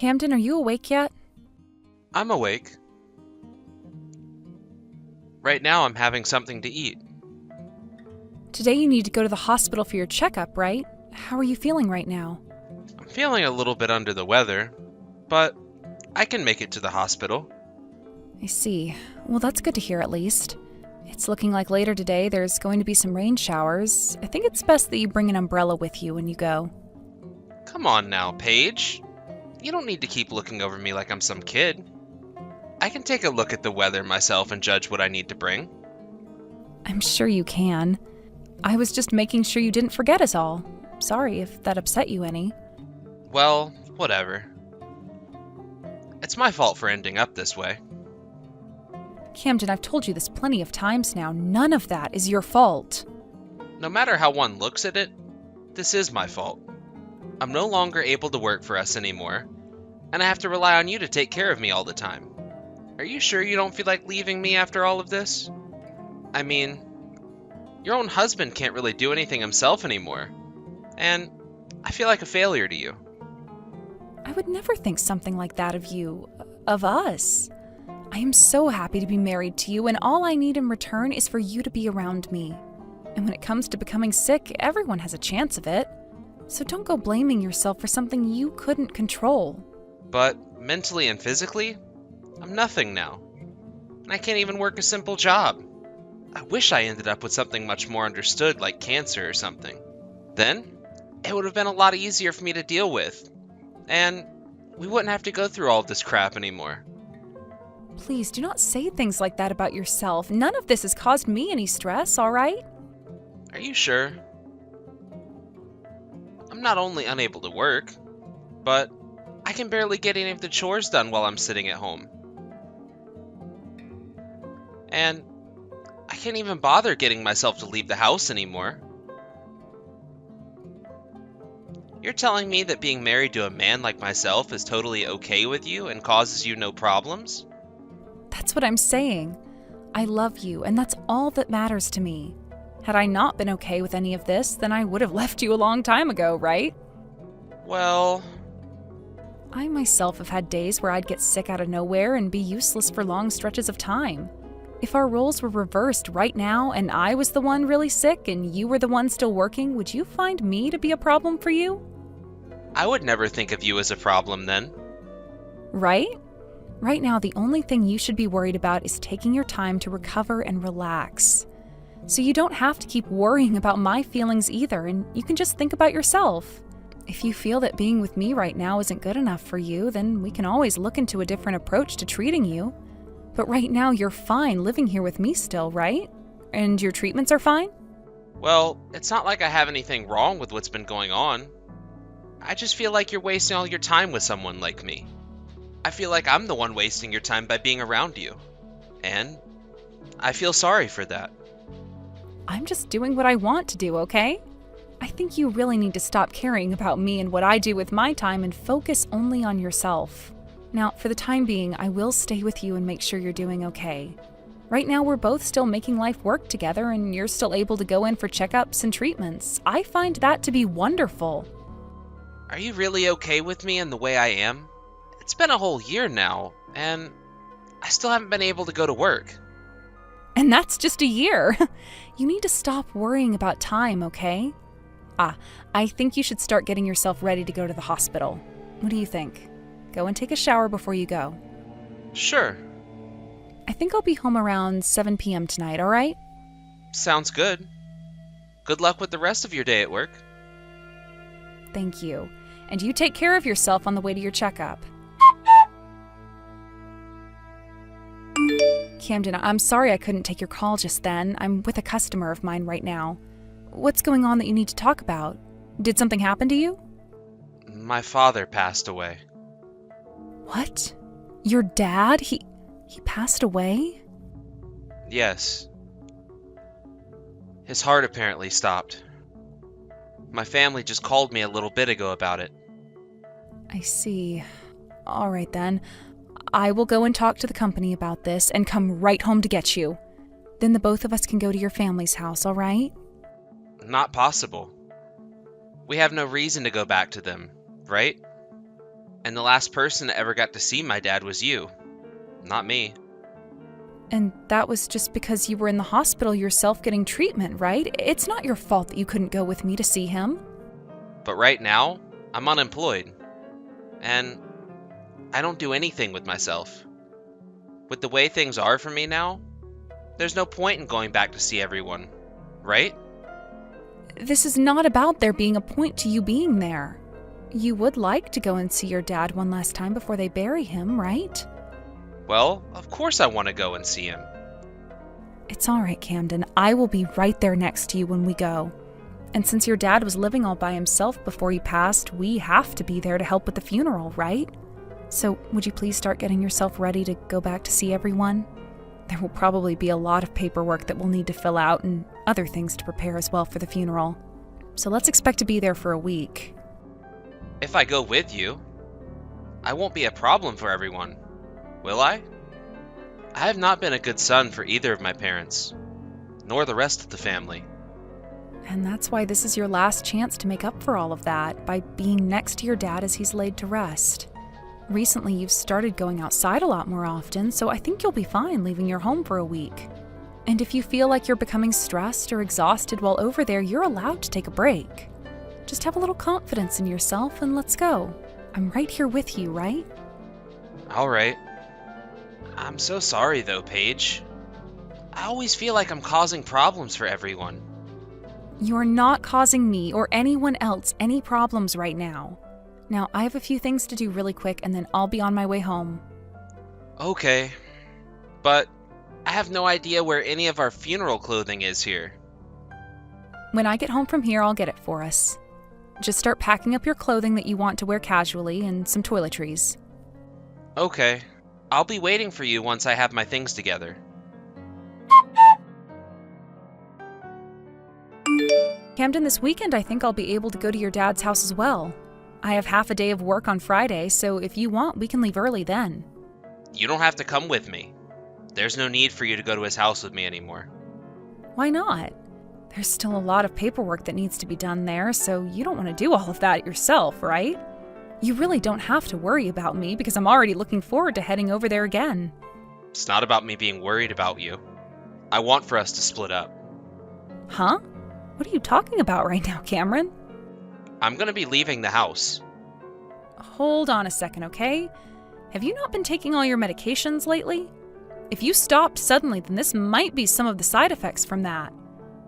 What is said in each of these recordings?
Camden, are you awake yet? I'm awake. Right now I'm having something to eat. Today you need to go to the hospital for your checkup, right? How are you feeling right now? I'm feeling a little bit under the weather, but I can make it to the hospital. I see. Well, that's good to hear at least. It's looking like later today there's going to be some rain showers. I think it's best that you bring an umbrella with you when you go. Come on now, Paige. You don't need to keep looking over me like I'm some kid. I can take a look at the weather myself and judge what I need to bring. I'm sure you can. I was just making sure you didn't forget us all. Sorry if that upset you any. Well, whatever. It's my fault for ending up this way. Camden, I've told you this plenty of times now. None of that is your fault. No matter how one looks at it, this is my fault. I'm no longer able to work for us anymore, and I have to rely on you to take care of me all the time. Are you sure you don't feel like leaving me after all of this? I mean, your own husband can't really do anything himself anymore, and I feel like a failure to you. I would never think something like that of you, of us. I am so happy to be married to you, and all I need in return is for you to be around me. And when it comes to becoming sick, everyone has a chance of it. So don't go blaming yourself for something you couldn't control. But mentally and physically, I'm nothing now. And I can't even work a simple job. I wish I ended up with something much more understood like cancer or something. Then, it would have been a lot easier for me to deal with. And we wouldn't have to go through all of this crap anymore. Please do not say things like that about yourself. None of this has caused me any stress, all right? Are you sure? I'm not only unable to work, but I can barely get any of the chores done while I'm sitting at home. And I can't even bother getting myself to leave the house anymore. You're telling me that being married to a man like myself is totally okay with you and causes you no problems? That's what I'm saying. I love you, and that's all that matters to me. Had I not been okay with any of this, then I would have left you a long time ago, right? Well, I myself have had days where I'd get sick out of nowhere and be useless for long stretches of time. If our roles were reversed right now and I was the one really sick and you were the one still working, would you find me to be a problem for you? I would never think of you as a problem then. Right? Right now, the only thing you should be worried about is taking your time to recover and relax. So you don't have to keep worrying about my feelings either, and you can just think about yourself. If you feel that being with me right now isn't good enough for you, then we can always look into a different approach to treating you. But right now, you're fine living here with me still, right? And your treatments are fine? Well, it's not like I have anything wrong with what's been going on. I just feel like you're wasting all your time with someone like me. I feel like I'm the one wasting your time by being around you. And I feel sorry for that. I'm just doing what I want to do, okay? I think you really need to stop caring about me and what I do with my time and focus only on yourself. Now, for the time being, I will stay with you and make sure you're doing okay. Right now, we're both still making life work together and you're still able to go in for checkups and treatments. I find that to be wonderful. Are you really okay with me and the way I am? It's been a whole year now, and I still haven't been able to go to work. And that's just a year. You need to stop worrying about time, okay? I think you should start getting yourself ready to go to the hospital. What do you think? Go and take a shower before you go. Sure. I think I'll be home around 7 p.m. tonight, all right? Sounds good. Good luck with the rest of your day at work. Thank you. And you take care of yourself on the way to your checkup. Camden, I'm sorry I couldn't take your call just then. I'm with a customer of mine right now. What's going on that you need to talk about? Did something happen to you? My father passed away. What? Your dad? He passed away? Yes. His heart apparently stopped. My family just called me a little bit ago about it. I see. All right then. I will go and talk to the company about this and come right home to get you. Then the both of us can go to your family's house, all right? Not possible. We have no reason to go back to them, right? And the last person that ever got to see my dad was you, not me. And that was just because you were in the hospital yourself getting treatment, right? It's not your fault that you couldn't go with me to see him. But right now, I'm unemployed. And I don't do anything with myself. With the way things are for me now, there's no point in going back to see everyone, right? This is not about there being a point to you being there. You would like to go and see your dad one last time before they bury him, right? Well, of course I want to go and see him. It's all right, Camden. I will be right there next to you when we go. And since your dad was living all by himself before he passed, we have to be there to help with the funeral, right? So would you please start getting yourself ready to go back to see everyone? There will probably be a lot of paperwork that we'll need to fill out and other things to prepare as well for the funeral. So let's expect to be there for a week. If I go with you, I won't be a problem for everyone, will I? I have not been a good son for either of my parents, nor the rest of the family. And that's why this is your last chance to make up for all of that, by being next to your dad as he's laid to rest. Recently, you've started going outside a lot more often, so I think you'll be fine leaving your home for a week. And if you feel like you're becoming stressed or exhausted while over there, you're allowed to take a break. Just have a little confidence in yourself and let's go. I'm right here with you, right? All right. I'm so sorry though, Paige. I always feel like I'm causing problems for everyone. You're not causing me or anyone else any problems right now. Now, I have a few things to do really quick and then I'll be on my way home. Okay. But I have no idea where any of our funeral clothing is here. When I get home from here, I'll get it for us. Just start packing up your clothing that you want to wear casually and some toiletries. Okay. I'll be waiting for you once I have my things together. Camden, this weekend I think I'll be able to go to your dad's house as well. I have half a day of work on Friday, so if you want, we can leave early then. You don't have to come with me. There's no need for you to go to his house with me anymore. Why not? There's still a lot of paperwork that needs to be done there, so you don't want to do all of that yourself, right? You really don't have to worry about me because I'm already looking forward to heading over there again. It's not about me being worried about you. I want for us to split up. Huh? What are you talking about right now, Cameron? I'm gonna be leaving the house. Hold on a second, okay? Have you not been taking all your medications lately? If you stopped suddenly, then this might be some of the side effects from that.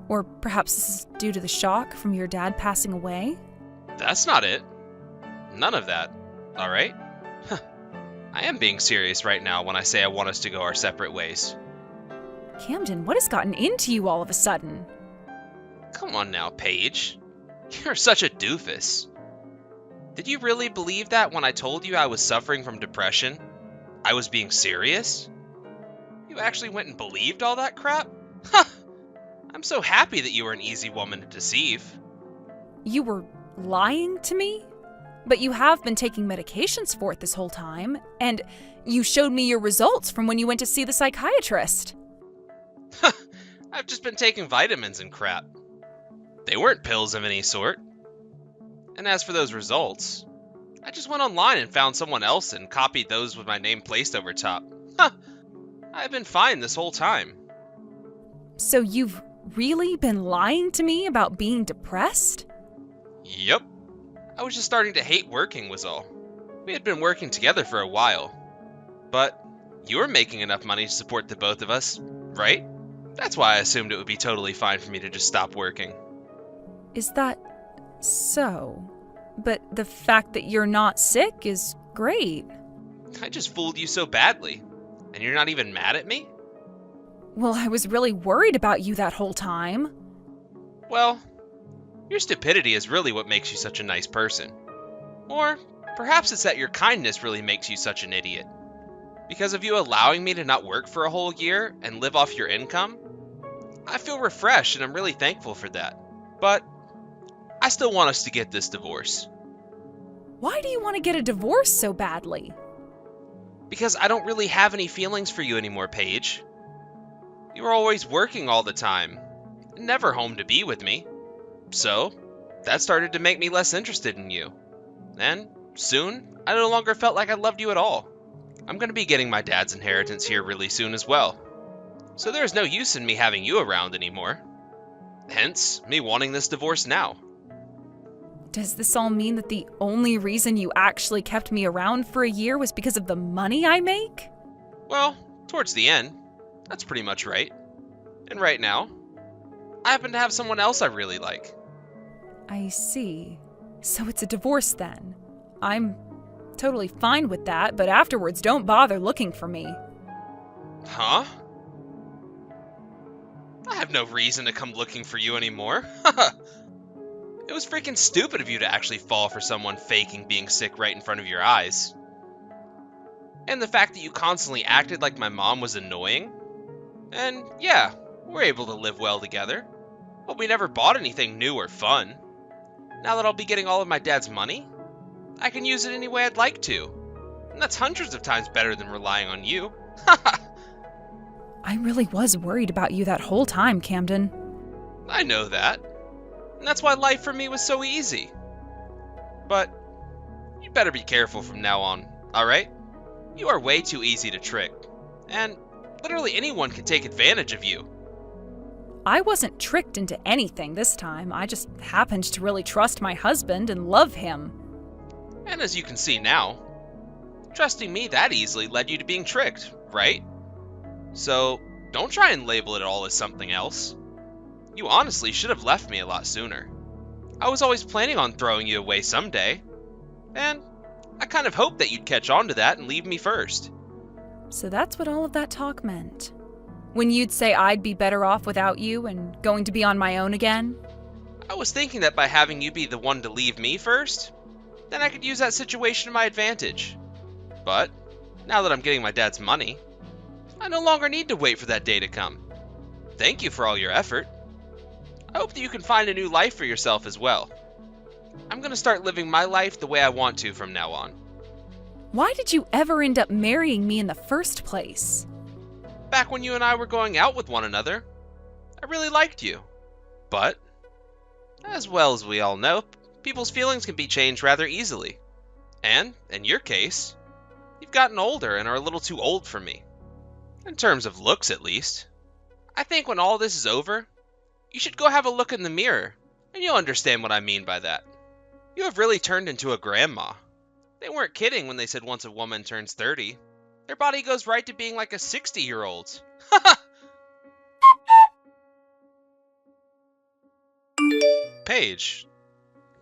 Or perhaps this is due to the shock from your dad passing away? That's not it. None of that. All right? I am being serious right now when I say I want us to go our separate ways. Camden, what has gotten into you all of a sudden? Come on now, Paige. You're such a doofus. Did you really believe that when I told you I was suffering from depression? I was being serious? You actually went and believed all that crap? Huh! I'm so happy that you were an easy woman to deceive. You were lying to me? But you have been taking medications for it this whole time, and you showed me your results from when you went to see the psychiatrist. I've just been taking vitamins and crap. They weren't pills of any sort. And as for those results, I just went online and found someone else and copied those with my name placed over top. I've been fine this whole time. So you've really been lying to me about being depressed? Yep. I was just starting to hate working was all. We had been working together for a while. But you were making enough money to support the both of us, right? That's why I assumed it would be totally fine for me to just stop working. Is that so? But the fact that you're not sick is great. I just fooled you so badly. And you're not even mad at me? Well, I was really worried about you that whole time. Well, your stupidity is really what makes you such a nice person. Or perhaps it's that your kindness really makes you such an idiot. Because of you allowing me to not work for a whole year and live off your income, I feel refreshed and I'm really thankful for that. But I still want us to get this divorce. Why do you want to get a divorce so badly? Because I don't really have any feelings for you anymore, Paige. You were always working all the time, and never home to be with me. So, that started to make me less interested in you. And soon, I no longer felt like I loved you at all. I'm going to be getting my dad's inheritance here really soon as well. So there's no use in me having you around anymore. Hence, me wanting this divorce now. Does this all mean that the only reason you actually kept me around for a year was because of the money I make? Well, towards the end, that's pretty much right. And right now, I happen to have someone else I really like. I see. So it's a divorce then. I'm totally fine with that, but afterwards don't bother looking for me. Huh? I have no reason to come looking for you anymore. It was freaking stupid of you to actually fall for someone faking being sick right in front of your eyes. And the fact that you constantly acted like my mom was annoying. And yeah, we're able to live well together. But we never bought anything new or fun. Now that I'll be getting all of my dad's money, I can use it any way I'd like to. And that's hundreds of times better than relying on you. I really was worried about you that whole time, Camden. I know that. And that's why life for me was so easy. But you better be careful from now on, alright? You are way too easy to trick. And literally anyone can take advantage of you. I wasn't tricked into anything this time. I just happened to really trust my husband and love him. And as you can see now, trusting me that easily led you to being tricked, right? So don't try and label it all as something else. You honestly should have left me a lot sooner. I was always planning on throwing you away someday. And I kind of hoped that you'd catch on to that and leave me first. So that's what all of that talk meant. When you'd say I'd be better off without you and going to be on my own again? I was thinking that by having you be the one to leave me first, then I could use that situation to my advantage. But now that I'm getting my dad's money, I no longer need to wait for that day to come. Thank you for all your effort. I hope that you can find a new life for yourself as well. I'm going to start living my life the way I want to from now on. Why did you ever end up marrying me in the first place? Back when you and I were going out with one another, I really liked you. But, as well as we all know, people's feelings can be changed rather easily. And, in your case, you've gotten older and are a little too old for me. In terms of looks, at least. I think when all this is over, you should go have a look in the mirror, and you'll understand what I mean by that. You have really turned into a grandma. They weren't kidding when they said once a woman turns 30, their body goes right to being like a 60-year-old. Paige,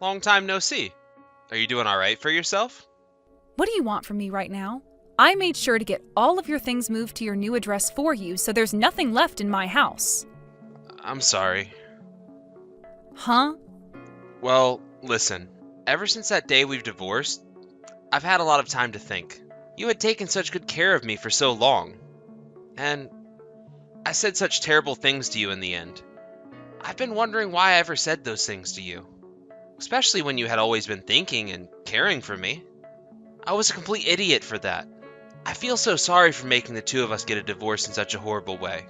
long time no see. Are you doing alright for yourself? What do you want from me right now? I made sure to get all of your things moved to your new address for you, so there's nothing left in my house. I'm sorry. Huh? Well, listen. Ever since that day we've divorced, I've had a lot of time to think. You had taken such good care of me for so long. And I said such terrible things to you in the end. I've been wondering why I ever said those things to you. Especially when you had always been thinking and caring for me. I was a complete idiot for that. I feel so sorry for making the two of us get a divorce in such a horrible way.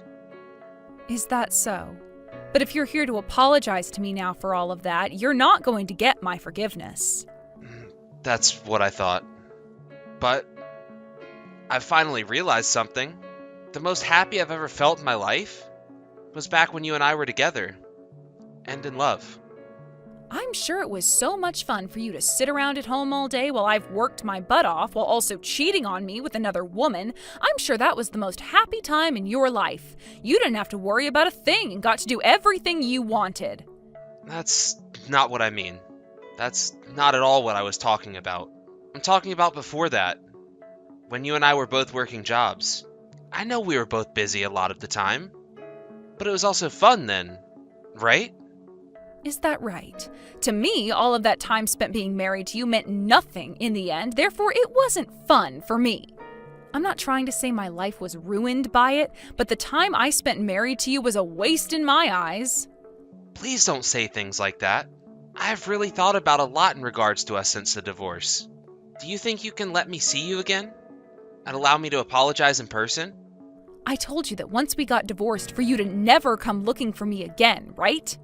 Is that so? But if you're here to apologize to me now for all of that, you're not going to get my forgiveness. That's what I thought. But I've finally realized something. The most happy I've ever felt in my life was back when you and I were together. And in love. I'm sure it was so much fun for you to sit around at home all day while I've worked my butt off while also cheating on me with another woman. I'm sure that was the most happy time in your life. You didn't have to worry about a thing and got to do everything you wanted. That's not what I mean. That's not at all what I was talking about. I'm talking about before that. When you and I were both working jobs. I know we were both busy a lot of the time. But it was also fun then, right? Is that right? To me, all of that time spent being married to you meant nothing in the end, therefore it wasn't fun for me. I'm not trying to say my life was ruined by it, but the time I spent married to you was a waste in my eyes. Please don't say things like that. I've really thought about a lot in regards to us since the divorce. Do you think you can let me see you again? And allow me to apologize in person? I told you that once we got divorced for you to never come looking for me again, right?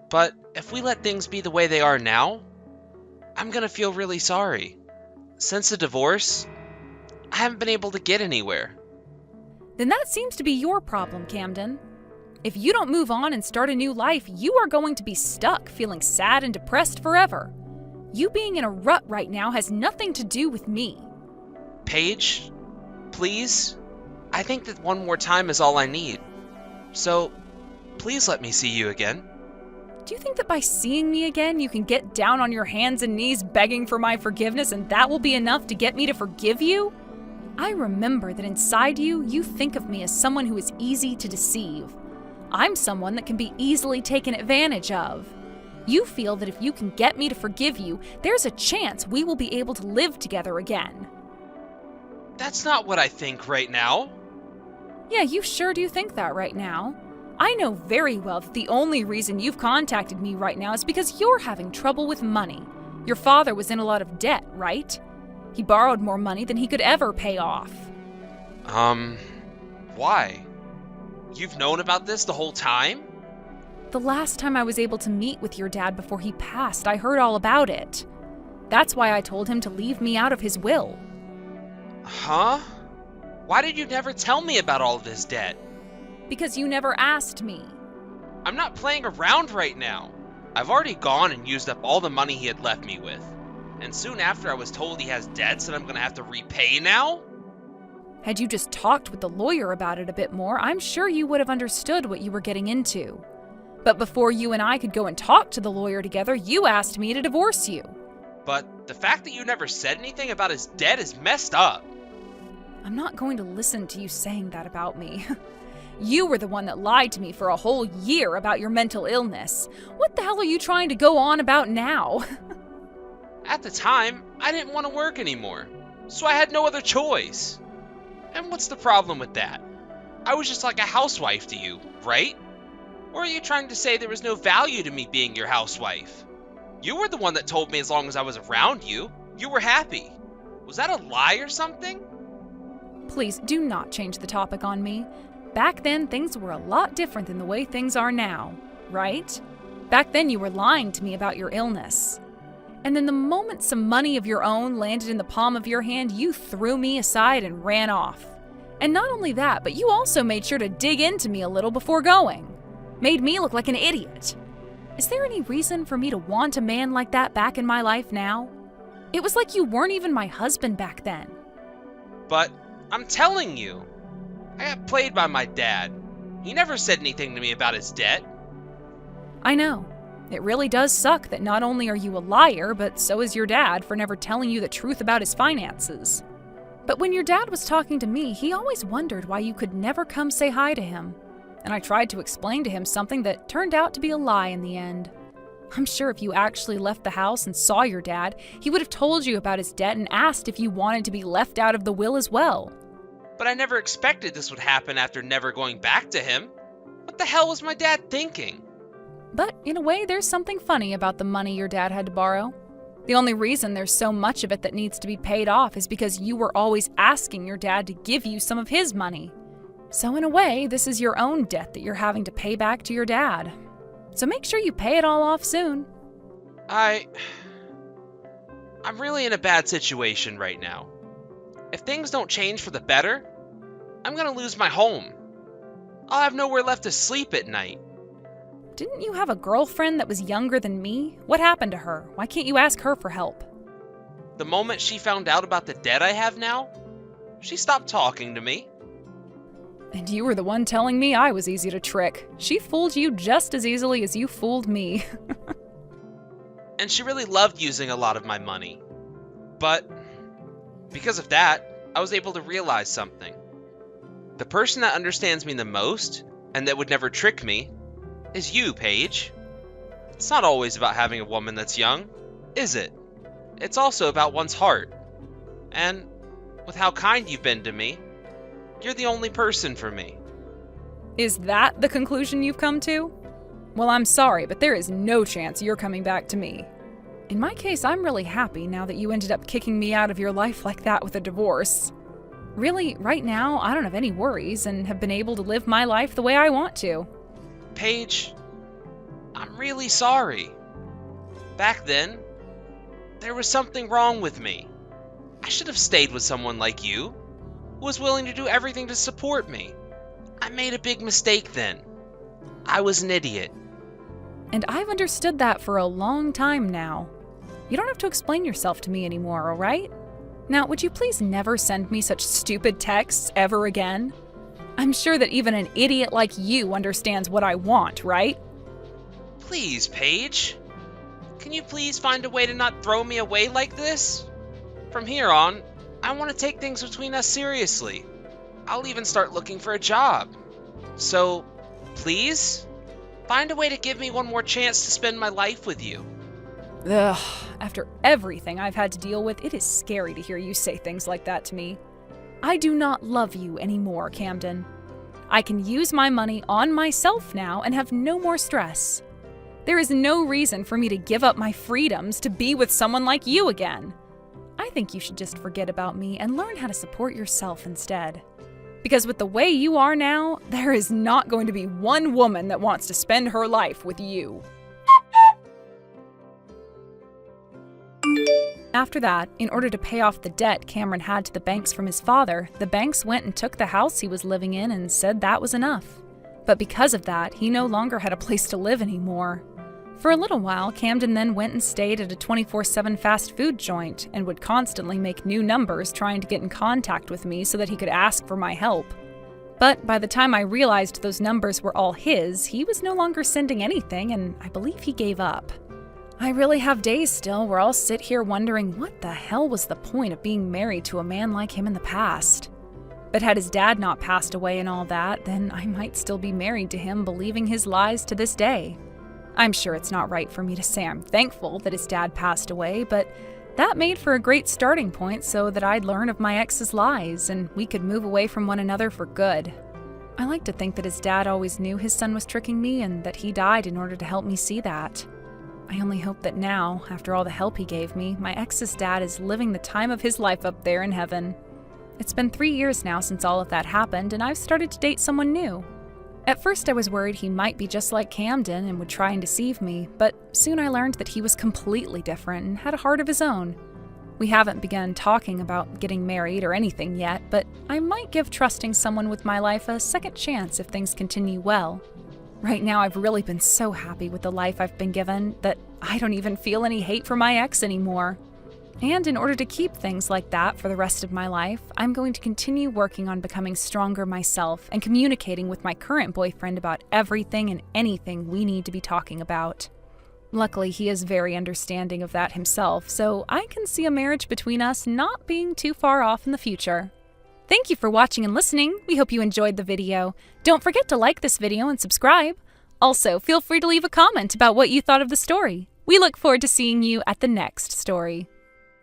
But if we let things be the way they are now, I'm gonna feel really sorry. Since the divorce, I haven't been able to get anywhere. Then that seems to be your problem, Camden. If you don't move on and start a new life, you are going to be stuck feeling sad and depressed forever. You being in a rut right now has nothing to do with me. Paige, please? I think that one more time is all I need. So, please let me see you again. Do you think that by seeing me again, you can get down on your hands and knees begging for my forgiveness and that will be enough to get me to forgive you? I remember that inside you, you think of me as someone who is easy to deceive. I'm someone that can be easily taken advantage of. You feel that if you can get me to forgive you, there's a chance we will be able to live together again. That's not what I think right now. Yeah, you sure do think that right now. I know very well that the only reason you've contacted me right now is because you're having trouble with money. Your father was in a lot of debt, right? He borrowed more money than he could ever pay off. Why? You've known about this the whole time? The last time I was able to meet with your dad before he passed, I heard all about it. That's why I told him to leave me out of his will. Huh? Why did you never tell me about all of his debt? Because you never asked me. I'm not playing around right now. I've already gone and used up all the money he had left me with. And soon after I was told he has debts that I'm gonna have to repay now? Had you just talked with the lawyer about it a bit more, I'm sure you would have understood what you were getting into. But before you and I could go and talk to the lawyer together, you asked me to divorce you. But the fact that you never said anything about his debt is messed up. I'm not going to listen to you saying that about me. You were the one that lied to me for a whole year about your mental illness. What the hell are you trying to go on about now? At the time, I didn't want to work anymore, so I had no other choice. And what's the problem with that? I was just like a housewife to you, right? Or are you trying to say there was no value to me being your housewife? You were the one that told me as long as I was around you, you were happy. Was that a lie or something? Please do not change the topic on me. Back then, things were a lot different than the way things are now, right? Back then, you were lying to me about your illness. And then the moment some money of your own landed in the palm of your hand, you threw me aside and ran off. And not only that, but you also made sure to dig into me a little before going. Made me look like an idiot. Is there any reason for me to want a man like that back in my life now? It was like you weren't even my husband back then. But I'm telling you, I got played by my dad. He never said anything to me about his debt. I know. It really does suck that not only are you a liar, but so is your dad for never telling you the truth about his finances. But when your dad was talking to me, he always wondered why you could never come say hi to him. And I tried to explain to him something that turned out to be a lie in the end. I'm sure if you actually left the house and saw your dad, he would have told you about his debt and asked if you wanted to be left out of the will as well. But I never expected this would happen after never going back to him. What the hell was my dad thinking? But in a way, there's something funny about the money your dad had to borrow. The only reason there's so much of it that needs to be paid off is because you were always asking your dad to give you some of his money. So in a way, this is your own debt that you're having to pay back to your dad. So make sure you pay it all off soon. I'm really in a bad situation right now. If things don't change for the better, I'm gonna lose my home. I'll have nowhere left to sleep at night. Didn't you have a girlfriend that was younger than me? What happened to her? Why can't you ask her for help? The moment she found out about the debt I have now, she stopped talking to me. And you were the one telling me I was easy to trick. She fooled you just as easily as you fooled me. And she really loved using a lot of my money. But because of that, I was able to realize something. The person that understands me the most, and that would never trick me, is you, Paige. It's not always about having a woman that's young, is it? It's also about one's heart. And with how kind you've been to me, you're the only person for me. Is that the conclusion you've come to? Well, I'm sorry, but there is no chance you're coming back to me. In my case, I'm really happy now that you ended up kicking me out of your life like that with a divorce. Really, right now, I don't have any worries and have been able to live my life the way I want to. Paige, I'm really sorry. Back then, There was something wrong with me. I should have stayed with someone like you, who was willing to do everything to support me. I made a big mistake then. I was an idiot. And I've understood that for a long time now. You don't have to explain yourself to me anymore, all right? Now, would you please never send me such stupid texts ever again? I'm sure that even an idiot like you understands what I want, right? Please, Paige. Can you please find a way to not throw me away like this? From here on, I want to take things between us seriously. I'll even start looking for a job. So, please, find a way to give me one more chance to spend my life with you. Ugh, after everything I've had to deal with, it is scary to hear you say things like that to me. I do not love you anymore, Camden. I can use my money on myself now and have no more stress. There is no reason for me to give up my freedoms to be with someone like you again. I think you should just forget about me and learn how to support yourself instead. Because with the way you are now, there is not going to be one woman that wants to spend her life with you. After that, in order to pay off the debt Cameron had to the banks from his father, the banks went and took the house he was living in and said that was enough. But because of that, he no longer had a place to live anymore. For a little while, Camden then went and stayed at a 24/7 fast food joint and would constantly make new numbers trying to get in contact with me so that he could ask for my help. But by the time I realized those numbers were all his, he was no longer sending anything, and I believe he gave up. I really have days still where I'll sit here wondering what the hell was the point of being married to a man like him in the past. But had his dad not passed away and all that, then I might still be married to him, believing his lies to this day. I'm sure it's not right for me to say I'm thankful that his dad passed away, but that made for a great starting point so that I'd learn of my ex's lies and we could move away from one another for good. I like to think that his dad always knew his son was tricking me and that he died in order to help me see that. I only hope that now, after all the help he gave me, my ex's dad is living the time of his life up there in heaven. It's been 3 years now since all of that happened, and I've started to date someone new. At first I was worried he might be just like Camden and would try and deceive me, but soon I learned that he was completely different and had a heart of his own. We haven't begun talking about getting married or anything yet, but I might give trusting someone with my life a second chance if things continue well. Right now, I've really been so happy with the life I've been given that I don't even feel any hate for my ex anymore. And in order to keep things like that for the rest of my life, I'm going to continue working on becoming stronger myself and communicating with my current boyfriend about everything and anything we need to be talking about. Luckily, he is very understanding of that himself, so I can see a marriage between us not being too far off in the future. Thank you for watching and listening. We hope you enjoyed the video. Don't forget to like this video and subscribe. Also, feel free to leave a comment about what you thought of the story. We look forward to seeing you at the next story.